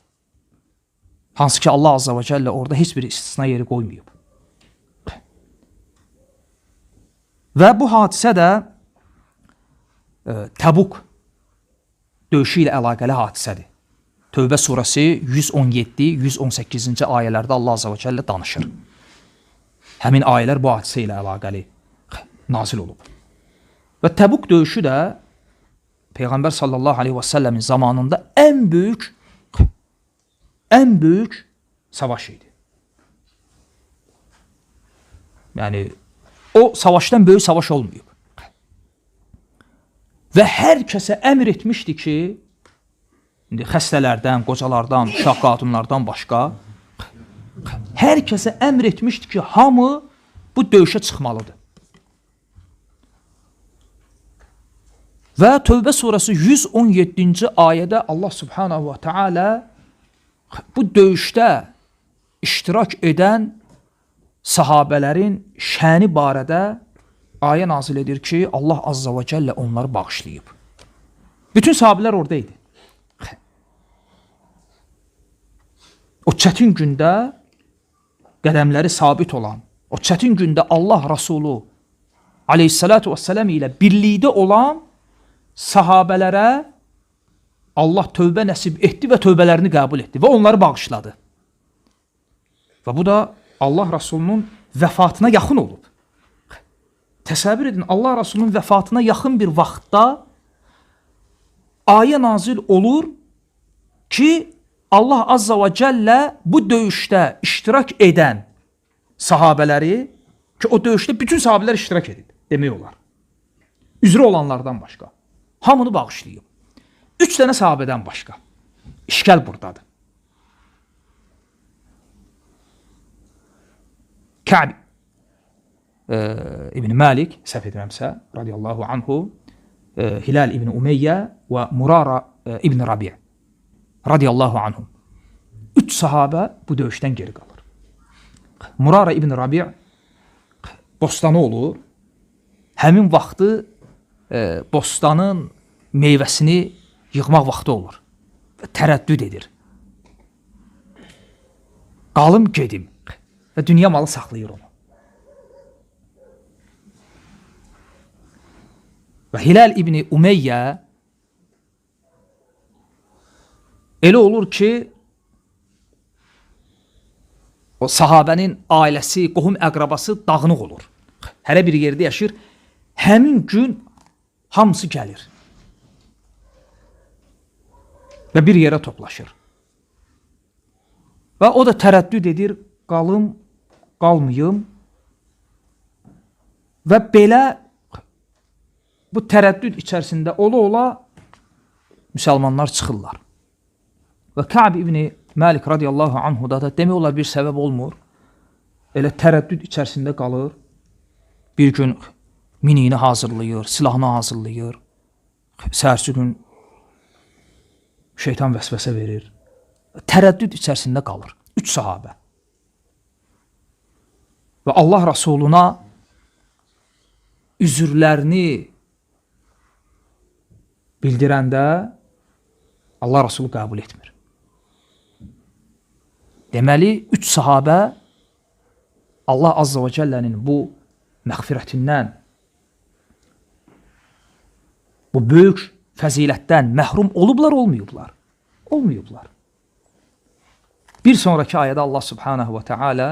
Hansı ki, Allah Azza və Cəllə orada heç bir istisna yeri qoymayıb. Və bu hadisə də Təbuk döyüşü ilə əlaqəli hadisədir. Tövbə surəsi 117-118-ci ayələrdə Allah Azza və Cəllə danışır. Həmin ayələr bu hadisə ilə əlaqəli nazil olub. Və Təbuk döyüşü də Peyğəmbər sallallahu aleyhi və səlləmin zamanında ən böyük savaş idi. Yəni, o savaşdan böyük savaş olmayıb. Və hər kəsə əmr etmişdi ki, xəstələrdən, qocalardan, uşaq qadınlardan başqa, hər kəsə əmr etmişdi ki, hamı bu döyüşə çıxmalıdır. Və Tövbə surəsi 117-ci ayədə Allah subhanahu wa ta'ala bu döyüşdə iştirak edən sahabələrin şəni barədə ayə nazil edir ki, Allah Azza və Cəllə onları bağışlayıb. Bütün sahabələr oradaydı. O çətin gündə qədəmləri sabit olan, o çətin gündə Allah Rasulü aleyhissalatu vesselam ilə birlikdə olan sahabələrə Allah tövbə nəsib etdi və tövbələrini qəbul etdi və onları bağışladı. Və bu da Allah Rasulunun vəfatına yaxın olub. Təsəvvür edin, Allah Rasulunun vəfatına yaxın bir vaxtda ayə nazil olur ki, Allah Azza və Cəllə bu döyüşdə iştirak edən sahabələri, ki o döyüşdə bütün sahabələr iştirak edib, demək olar. Üzrə olanlardan başqa. Hamını bağışlayıb. 3 dənə sahabədən başqa. İşgəl buradadır. Kəb İbn Malik, səhv edirəmsə, radiyallahu anhu, Hilal İbn Umeyyə və Murara İbn Rabi' radiyallahu anhum. 3 sahabə bu döyüşdən geri qalır. Murara İbn Rabi' bostanı olur. Həmin vaxtı bostanın meyvəsini yığmaq vaxtı olur. Tərəddüd edir. Qalım gedim və dünya malı saxlayır onu. Və Hilal İbni Umeyyə elə olur ki, o sahabənin ailəsi, qohum əqrabası dağınıq olur. Hərə bir yerdə yaşayır. Həmin gün hamısı gəlir. Və bir yerə toplaşır. Və o da tərəddüd edir, qalım, qalmayım. Və belə bu tərəddüd içərisində ola-ola müsəlmanlar çıxırlar. Və Kəb İbni Malik radiyallahu anhuda da demək olar bir səbəb olmur. Elə tərəddüd içərisində qalır. Bir gün minini hazırlayır, silahını hazırlayır. Səhərsi gün şeytan vəsvəsə verir. Tərəddüd içərisində qalır. 3 sahabə. Və Allah Rasuluna üzürlərini bildirəndə Allah Rasulü qəbul etmir. Deməli, 3 sahabə Allah Azza və Cəllənin bu məğfirətindən, bu böyük fəzilətdən məhrum olublar, olmayıblar? Olmayıblar. Bir sonraki ayədə Allah Subhanahu və Teala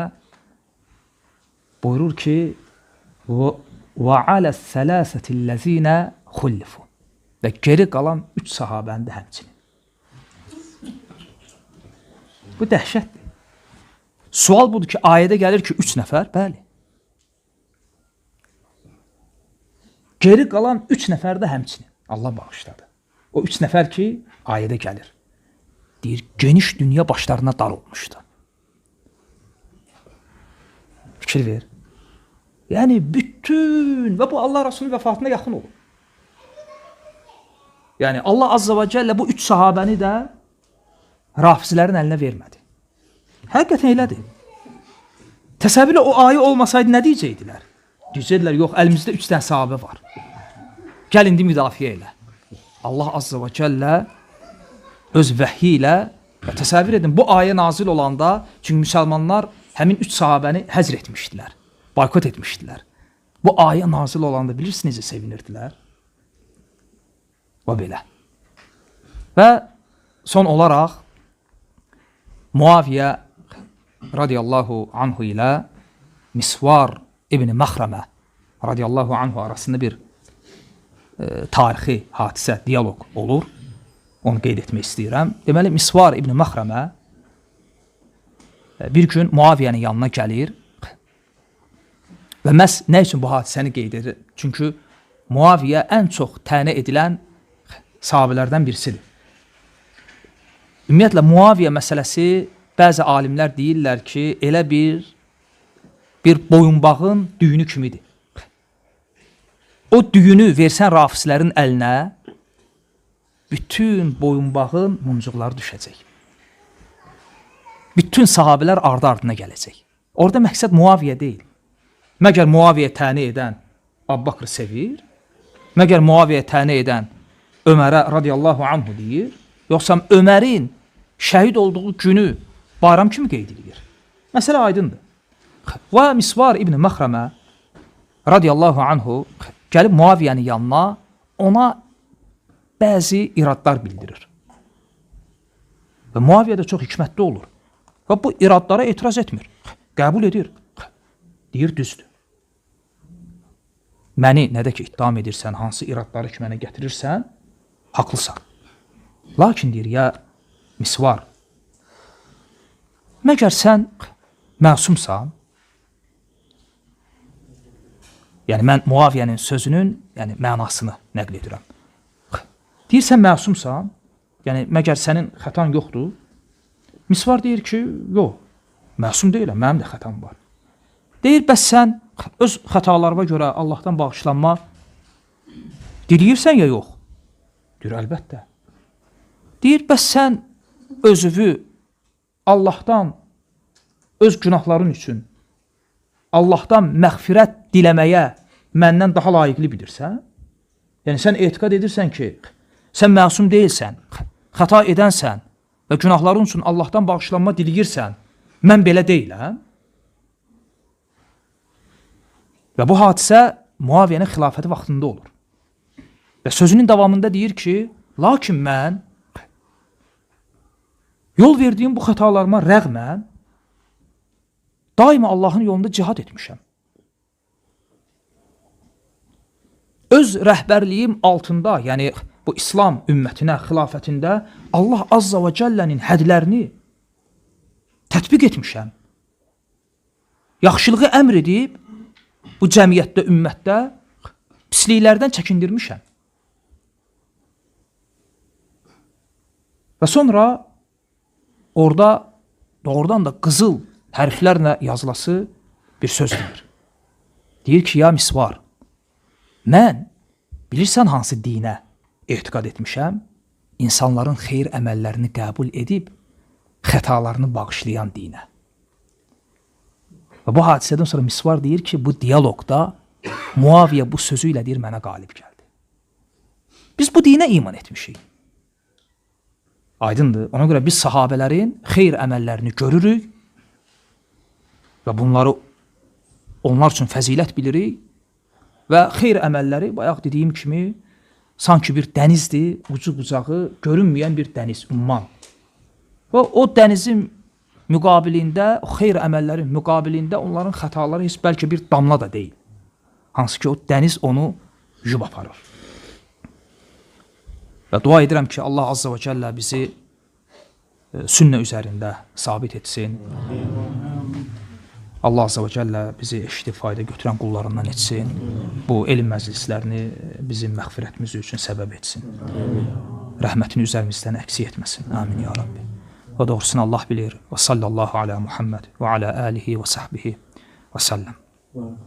buyurur ki və aləs-sələsətillezine xullifu və geri qalan 3 sahabəni də həmçinin. Bu dəhşətdir. Sual budur ki, ayədə gəlir ki, 3 nəfər, bəli. Geri qalan 3 nəfər də həmçinin. Allah bağışladı. O 3 nəfər ki, ayədə gəlir. Deyir, geniş dünya başlarına dar olmuşdu. Fikir ver. Yəni, bütün və bu Allah Rasulunun vəfatına yaxın olur. Yəni, Allah Azza və Cəllə bu 3 sahabəni də rafizlərin əlinə vermədi. Həqiqətən elədir. Təsəvvürlə o ayə olmasaydı nə deyəcəkdilər? Deyəcəkdilər, yox, əlimizdə 3 dənə sahabə var. Gəl indi müdafiə elə. Allah Azza və Cəllə öz vəhyi ilə, təsəvvür edin, bu ayə nazil olanda, çünki müsəlmanlar həmin 3 sahabəni həzr etmişdilər, boykot etmişdilər. Bu ayə nazil olanda bilirsiniz, sevinirdilər. Və belə. Və son olaraq, Muaviyə radiyallahu anhu ilə Misvar ibn Məxrəmə radiyallahu anhu arasında bir tarixi hadisə, diyalog olur. Onu qeyd etmək istəyirəm. Deməli, Misvar ibn Məxrəmə bir gün Muaviyənin yanına gəlir və məhz nə üçün bu hadisəni qeyd edir? Çünki Muaviyə ən çox tənə edilən sahabələrdən birisidir. Ümumiyyətlə, Muaviyə məsələsi bəzi alimlər deyirlər ki, elə bir boyunbağın düyünü kimidir. O düyünü versən rafizlərin əlinə, bütün boyunbağın muncuqları düşəcək. Bütün sahabələr ardı-ardına gələcək. Orada məqsəd Muaviyə deyil. Məgər Muaviyə təni edən Abbaqır sevir, məgər Muaviyə təni edən Ömərə radiyallahu anhu deyir, yoxsa Ömərin şəhid olduğu günü bayram kimi qeyd edir. Məsələ aydındır. Və Misvar ibn Məxrəmə radiyallahu anhu gəlib Muaviyənin yanına, ona bəzi iradlar bildirir. Və Muaviyə də çox hikmətli olur. Və bu iradlara etiraz etmir. Qəbul edir. Deyir, düzdür. Məni nədə ki ittiham edirsən, hansı iradları ki mənə gətirirsən, haqlısan. Lakin deyir, ya Misvar, məgər sən məsumsan? Yəni, mən Muaviyənin sözünün mənasını nəql edirəm. Deyir, sən məsumsan? Yəni, məgər sənin xətan yoxdur? Misvar deyir ki, yox, məsum deyiləm, mənim də xətam var. Deyir, bəs sən öz xətalarıma görə Allahdan bağışlanma diləyirsən ya yox? Deyir, əlbəttə. Deyir, bəs sən özünü Allahdan öz günahların üçün Allahdan məğfirət diləməyə məndən daha layiqli bilirsən? Yəni, sən etiqad edirsən ki, sən məsum deyilsən, xəta edənsən və günahların üçün Allahdan bağışlanma diləyirsən, mən belə deyiləm. Və bu hadisə Muaviyənin xilafəti vaxtında olur. Və sözünün davamında deyir ki, lakin mən yol verdiyim bu xətalarıma rəğmən daima Allahın yolunda cihad etmişəm. Öz rəhbərliyim altında, yəni bu İslam ümmətinə, xilafətində Allah Azza və Cəllənin hədlərini tətbiq etmişəm. Yaxşılığı əmr edib, bu cəmiyyətdə, ümmətdə pisliklərdən çəkindirmişəm. Və sonra orada doğrudan da qızıl hərflərlə yazılası bir söz deyir. Deyir ki, ya Misvar, mən bilirsən hansı dinə etiqad etmişəm? İnsanların xeyir əməllərini qəbul edib, xətalarını bağışlayan dinə. Və bu hadisədən sonra Misvar deyir ki, bu diyaloqda Muaviyə bu sözü ilə deyir, mənə qalib gəldi. Biz bu dinə iman etmişik. Aydındır. Ona görə biz sahabələrin xeyir əməllərini görürük və bunları onlar üçün fəzilət bilirik və xeyir əməlləri, bayaq dediyim kimi, sanki bir dənizdir, ucu bucağı görünməyən bir dəniz, umman. Və o dənizin müqabilində, o xeyr əməllərin müqabilində onların xətaları heç bəlkə bir damla da deyil. Hansı ki, o dəniz onu yub aparır. Və dua edirəm ki, Allah Azza və Cəllə bizi sünnə üzərində sabit etsin. Allah Azza və Cəllə bizi eşidib fayda götürən qullarından etsin. Bu elm məclislərini bizim məğfirətimiz üçün səbəb etsin. Rəhmətini üzərimizdən əksik etməsin. Amin ya Rabbi. Və doğrusunu Allah bilir. Və sallallahu ala Muhammed və ala alihi və səhbihi və səlləm.